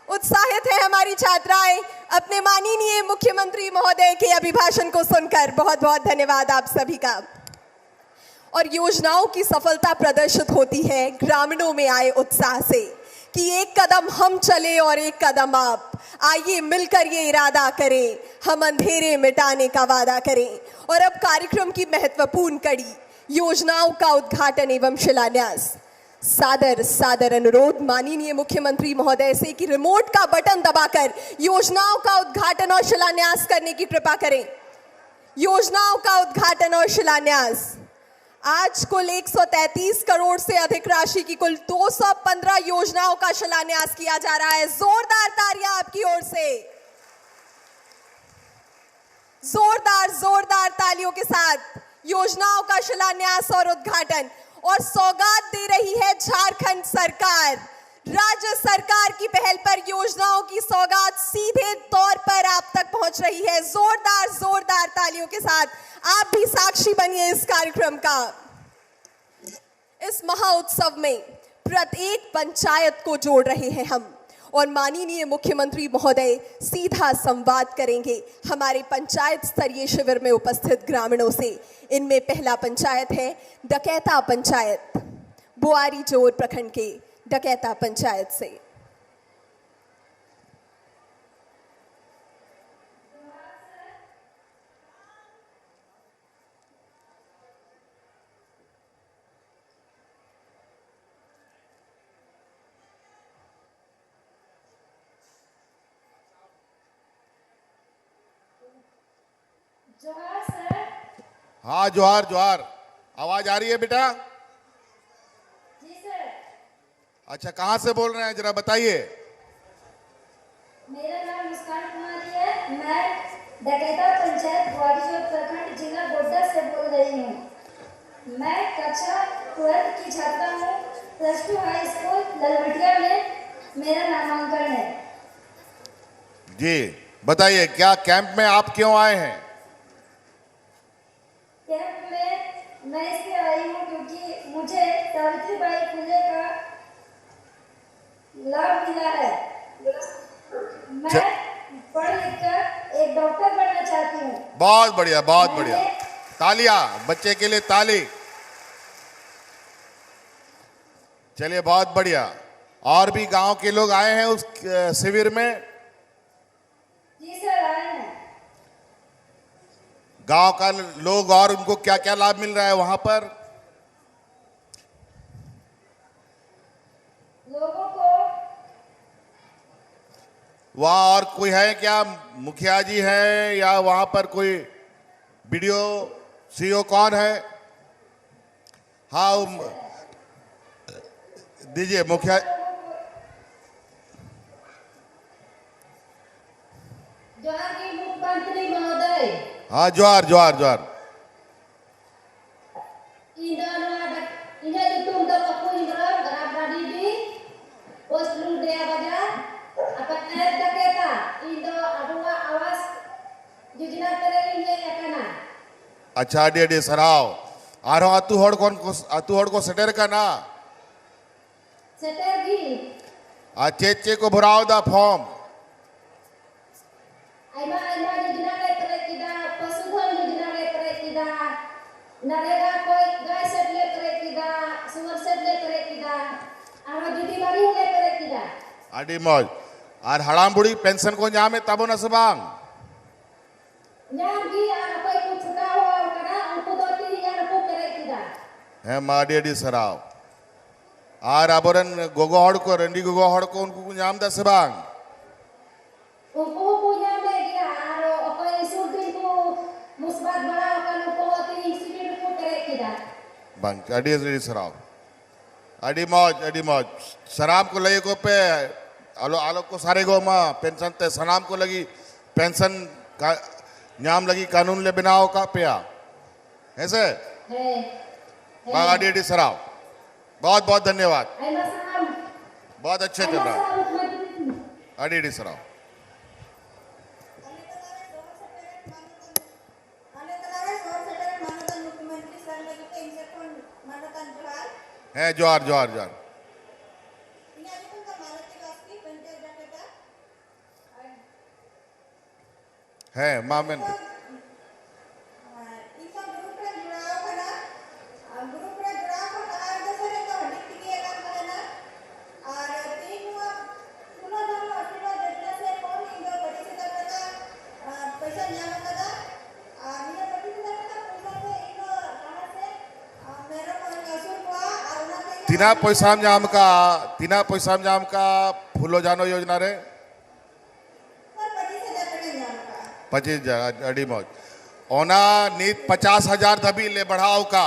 उत्साहित है हमारी छात्राएं अपने माननीय मुख्यमंत्री महोदय के अभिभाषण को सुनकर। बहुत बहुत धन्यवाद आप सभी का। और योजनाओं की सफलता प्रदर्शित होती है ग्रामीणों में आए उत्साह से कि एक कदम हम चले और एक कदम आप। आइए मिलकर ये इरादा करें, हम अंधेरे मिटाने का वादा करें। और अब कार्यक्रम की महत्वपूर्ण कड़ी, योजनाओं का उद्घाटन एवं शिलान्यास। सादर अनुरोध माननीय मुख्यमंत्री महोदय से कि रिमोट का बटन दबाकर योजनाओं का उद्घाटन और शिलान्यास करने की कृपा करें। योजनाओं का उद्घाटन और शिलान्यास। आज कुल 133 करोड़ से अधिक राशि की कुल 215 योजनाओं का शिलान्यास किया जा रहा है। जोरदार तालियां आपकी ओर से, जोरदार तालियों के साथ योजनाओं का शिलान्यास और उद्घाटन। और सौगात दे रही है झारखंड सरकार। राज्य सरकार की पहल पर योजनाओं की सौगात सीधे तौर पर आप तक पहुंच रही है। जोरदार तालियों के साथ आप भी साक्षी बनिए इस कार्यक्रम का। इस महाउत्सव में प्रत्येक पंचायत को जोड़ रहे हैं हम, और माननीय मुख्यमंत्री महोदय सीधा संवाद करेंगे हमारे पंचायत स्तरीय शिविर में उपस्थित ग्रामीणों से। इनमें पहला पंचायत है डकैता पंचायत, बुआरी जोर प्रखंड के डकैता पंचायत से। जोहार सर। हाँ, जोहार जोहार। आवाज आ रही है बेटा? जी सर। अच्छा, कहाँ से बोल रहे हैं जरा बताइए। मेरा नाम मुस्कान कुमारी है। मैं डकैता पंचायत बुआरी प्रखंड जिला गोड्डा से बोल रही हूँ। मैं कक्षा 12 की छात्रा हूँ। +2 हाई स्कूल ललवटिया में मेरा नामांकन है। जी बताइए, क्या कैंप में आप क्यों आए हैं? कैंप में मैं इसलिए आई हूँ क्योंकि मुझे सावित्रीबाई फुले का लाभ मिला है। मैं पढ़ लिख कर एक डॉक्टर बनना चाहती हूँ। बहुत बढ़िया, बहुत बढ़िया। तालियां बच्चे के लिए, ताली। चलिए, बहुत बढ़िया। और भी गांव के लोग आए हैं उस शिविर में? जी सर, आए हैं। गांव का लोग, और उनको क्या क्या लाभ मिल रहा है वहां पर? लोगों को वहां और कोई है क्या? मुखिया जी है या वहां पर कोई बीडीओ सीओ कौन है? हाँ, दीजिए मुखिया। जोहार की मुख्यमंत्री महोदय। हाँ, जोहार जोहार जोहार। अच्छा, अडी अडी सराव। आरो अतु हड़ को सेटर का ना सेटर की चेचे को भराव दा फॉर्म। आइमा योजना ले करे किदा, पशुधन योजना ले करे किदा, नरेगा कोई गाय सेट ले करे किदा, सुअर सेट ले करे किदा, आमा दीदी बारी ले करे किदा। अडी मौज। और हड़ाम बुढ़ी पेंशन को जामे तबो न सबांग न्याम की आ कोई को छुटा हुआ करा उनको दो तीन या को करे किदा है माडी अडी सराव। Ar aboran gogohod ko rendi gogohod ko unku nyam da sebang. Unku punya media aro apa institut itu musbat bala kan upo ati institut ko tere kida. Bang, adi sarab. Adi moj. Sarab ko lagi ko pe alo ko सारे गो मा pension ते सनाम को लगी pension का न्याम लगी कानून ले बनाओ का पिया ऐसे डी सराव बहुत बहुत धन्यवाद बहुत अच्छे चल रहा है डी सराव है जोहार है मामेन तीना पैसाम जाम का फूलो जानो योजना रे 25,000 अड़ी मौज ओना नीत 50,000 धबी ले बढ़ाओ का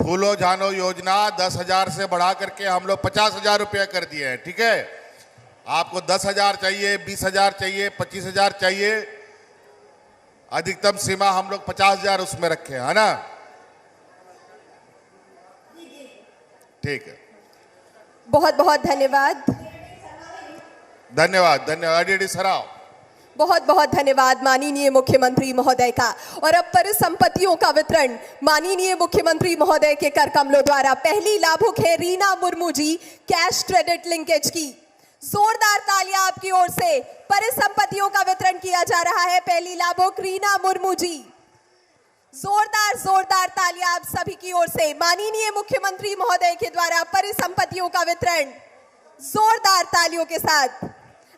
फूलो जानो योजना 10,000 से बढ़ा करके हम लोग 50,000 रुपया कर दिए हैं। ठीक है, आपको 10,000 चाहिए, 20,000 चाहिए, 25,000 चाहिए, अधिकतम सीमा हम लोग 50,000 उसमें रखे है ना। ठीक है, बहुत बहुत धन्यवाद डी सराव बहुत बहुत धन्यवाद माननीय मुख्यमंत्री महोदय का। और अब परिसंपत्तियों का वितरण माननीय मुख्यमंत्री महोदय के कर कमलों द्वारा। पहली लाभुक है Reena Murmu ji, cash credit linkage की। जोरदार तालियां आपकी ओर से। परिसंपत्तियों का वितरण किया जा रहा है। पहली लाभुक रीना मुर्मू जी, जोरदार तालियां आप सभी की ओर से। माननीय मुख्यमंत्री महोदय के द्वारा परिसंपत्तियों का वितरण जोरदार तालियों के साथ।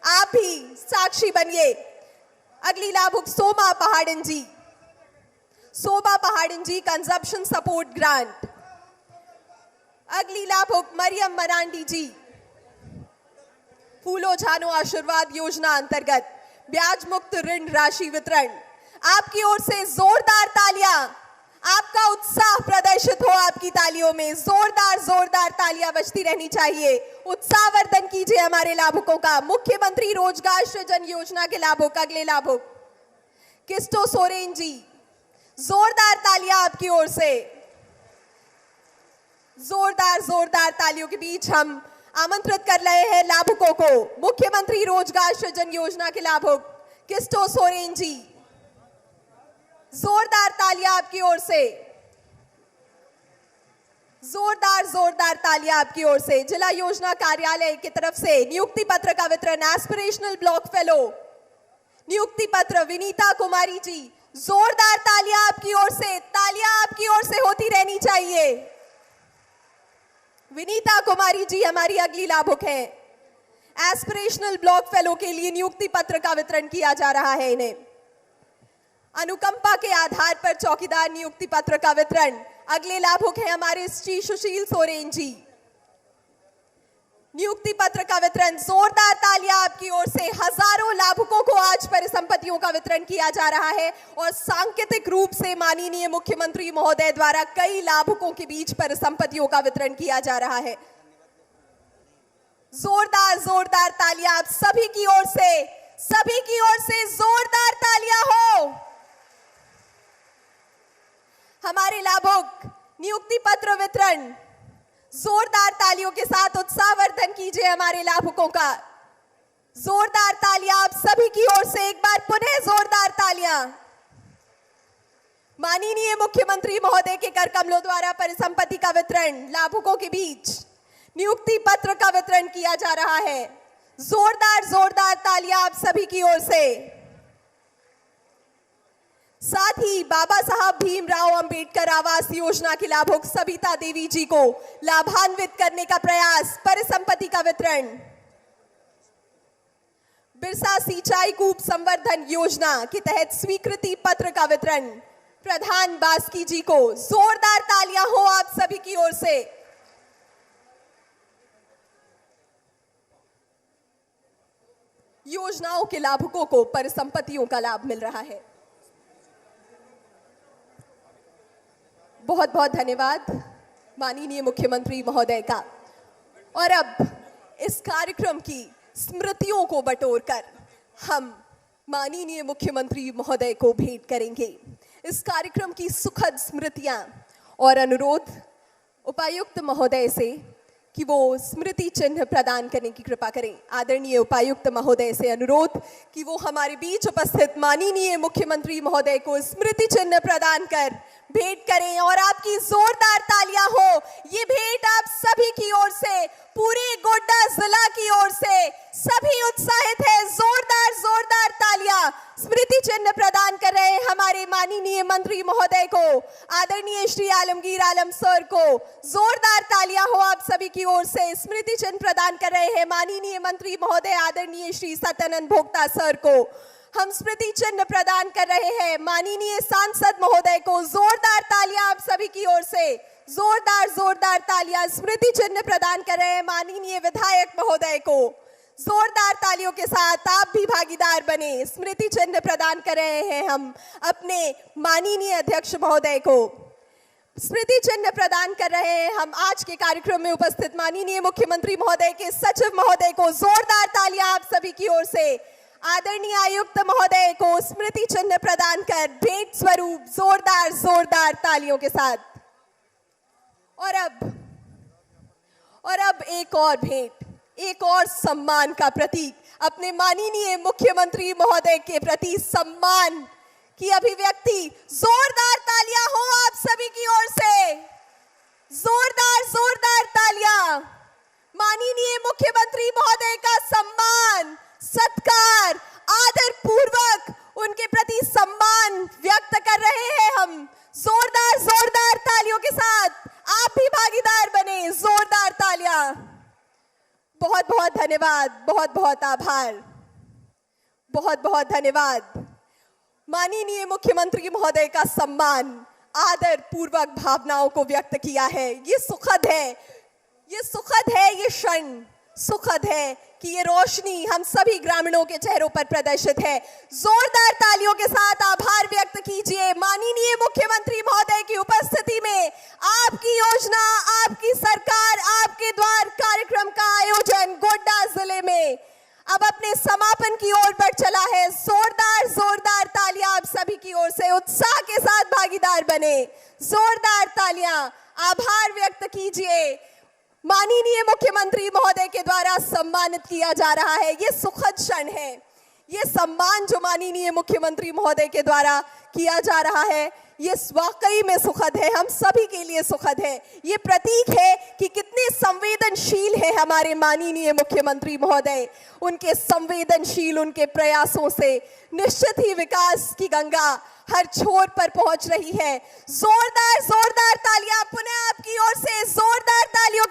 आप भी साक्षी बनिए। अगली लाभुक सोमा पहाड़न जी कंजप्शन सपोर्ट ग्रांट। अगली लाभुक मरियम मरांडी जी, फूलो झानो आशीर्वाद योजना अंतर्गत ब्याज मुक्त ऋण राशि वितरण। आपकी ओर से जोरदार तालियां, आपका उत्साह प्रदर्शित हो आपकी तालियों में। जोरदार तालियां बजती रहनी चाहिए। उत्साहवर्धन कीजिए हमारे लाभुकों का। मुख्यमंत्री रोजगार सृजन योजना के लाभुक, अगले लाभुक किस्टो सोरेन जी, जोरदार तालियां आपकी ओर से। जोरदार तालियों के बीच हम आमंत्रित कर रहे हैं लाभुकों को। मुख्यमंत्री रोजगार सृजन योजना के लाभुक किस्टो सोरेन जी, जोरदार तालियां आपकी ओर से। जोरदार तालियां आपकी ओर से। जिला योजना कार्यालय की तरफ से नियुक्ति पत्र का वितरण। एस्पिरेशनल ब्लॉक फेलो नियुक्ति पत्र विनीता कुमारी जी, जोरदार तालियां आपकी ओर से। तालियां आपकी ओर से होती रहनी चाहिए। विनीता कुमारी जी हमारी अगली लाभुक है। एस्पिरेशनल ब्लॉक फेलो के लिए नियुक्ति पत्र का वितरण किया जा रहा है इन्हें। अनुकंपा के आधार पर चौकीदार नियुक्ति पत्र का वितरण। अगले लाभुक है हमारे श्री सुशील सोरेन जी, नियुक्ति पत्र का वितरण। जोरदार तालियां आपकी ओर से। हजारों लाभुकों को आज परिसंपत्तियों का वितरण किया जा रहा है और सांकेतिक रूप से माननीय मुख्यमंत्री महोदय द्वारा कई लाभुकों के बीच परिसंपत्तियों का वितरण किया जा रहा है। जोरदार तालियां आप सभी की ओर से जोरदार तालियां हो। हमारे लाभुक नियुक्ति पत्र वितरण। जोरदार तालियों के साथ उत्साहवर्धन कीजिए हमारे लाभुकों का। जोरदार तालियां आप सभी की ओर से। एक बार पुनः जोरदार तालियां। माननीय मुख्यमंत्री महोदय के कर कमलों द्वारा परिसंपत्ति का वितरण लाभुकों के बीच नियुक्ति पत्र का वितरण किया जा रहा है। जोरदार तालियां आप सभी की ओर से। साथ ही बाबा साहब भीमराव अंबेडकर आवास योजना के लाभुक सबिता देवी जी को लाभान्वित करने का प्रयास। परिसंपत्ति का वितरण। बिरसा सिंचाई कूप संवर्धन योजना के तहत स्वीकृति पत्र का वितरण प्रधान बास्की जी को। जोरदार तालियां हो आप सभी की ओर से। योजनाओं के लाभुकों को परिसंपत्तियों का लाभ मिल रहा है। बहुत बहुत धन्यवाद माननीय मुख्यमंत्री महोदय का। और अब इस कार्यक्रम की स्मृतियों को बटोरकर हम माननीय मुख्यमंत्री महोदय को भेंट करेंगे। इस कार्यक्रम की सुखद स्मृतियां और अनुरोध उपायुक्त महोदय से कि वो स्मृति चिन्ह प्रदान करने की कृपा करें। आदरणीय उपायुक्त महोदय से अनुरोध कि वो हमारे बीच उपस्थित माननीय मुख्यमंत्री महोदय को स्मृति चिन्ह प्रदान कर भेंट करें। और आपकी जोरदार तालियां हो। ये भेंट आप सभी की ओर से, पूरे गोड्डा जिला की ओर से सभी उत्साहित है। जोरदार जोरदार तालियां स्मृति चिन्ह प्रदान कर रहे हैं हमारे माननीय मंत्री महोदय को, आदरणीय श्री आलमगीर आलम सर को। जोरदार तालियां हो आप सभी की ओर से। स्मृति चिन्ह प्रदान कर रहे हैं माननीय मंत्री महोदय आदरणीय श्री सत्यानंद भोक्ता सर को। हम स्मृति चिन्ह प्रदान कर रहे हैं माननीय सांसद महोदय को। जोरदार तालियां आप सभी की ओर से। जोरदार जोरदार तालियां स्मृति चिन्ह प्रदान कर रहे हैं माननीय विधायक महोदय को। जोरदार तालियों के साथ आप भी भागीदार बने। स्मृति चिन्ह प्रदान कर रहे हैं हम अपने माननीय अध्यक्ष महोदय को। स्मृति चिन्ह प्रदान कर रहे हैं हम आज के कार्यक्रम में उपस्थित माननीय मुख्यमंत्री महोदय के सचिव महोदय को। जोरदार तालियां आप सभी की ओर से। आदरणीय आयुक्त महोदय को स्मृति चिन्ह प्रदान कर भेंट स्वरूप जोरदार जोरदार तालियों के साथ। और अब एक और भेंट, एक और सम्मान का प्रतीक, अपने माननीय मुख्यमंत्री महोदय के प्रति सम्मान की अभिव्यक्ति। जोरदार तालियां हो आप सभी की ओर से। जोरदार जोरदार तालियां माननीय मुख्यमंत्री महोदय का सम्मान, सत्कार, आदर पूर्वक उनके प्रति सम्मान व्यक्त कर रहे हैं हम। जोरदार जोरदार तालियों के साथ आप भी भागीदार बने। जोरदार तालियां। बहुत बहुत धन्यवाद, बहुत बहुत आभार, बहुत बहुत धन्यवाद। माननीय मुख्यमंत्री महोदय का सम्मान, आदर पूर्वक भावनाओं को व्यक्त किया है। ये सुखद है, ये सुखद है, ये क्षण सुखद है कि ये रोशनी हम सभी ग्रामीणों के चेहरों पर प्रदर्शित है। जोरदार तालियों के साथ आभार व्यक्त कीजिए माननीय मुख्यमंत्री महोदय की उपस्थिति में। आपकी योजना, आपकी सरकार, आपके द्वार कार्यक्रम का आयोजन गोड्डा जिले में अब अपने समापन की ओर बढ़ चला है। जोरदार जोरदार तालियां आप सभी की ओर से। उत्साह के साथ भागीदार बने। जोरदार तालियां। आभार व्यक्त कीजिए। माननीय मुख्यमंत्री महोदय के द्वारा सम्मानित किया जा रहा है। ये सुखद क्षण है। ये सम्मान जो माननीय मुख्यमंत्री महोदय के द्वारा किया जा रहा है, ये वाकई में सुखद है, हम सभी के लिए सुखद है। ये प्रतीक है कि कितने संवेदनशील है हमारे माननीय मुख्यमंत्री महोदय। उनके संवेदनशील, उनके प्रयासों से निश्चित ही विकास की गंगा हर छोर पर पहुंच रही है। जोरदार जोरदार तालियां पुनः आपकी ओर से। जोरदार तालियों के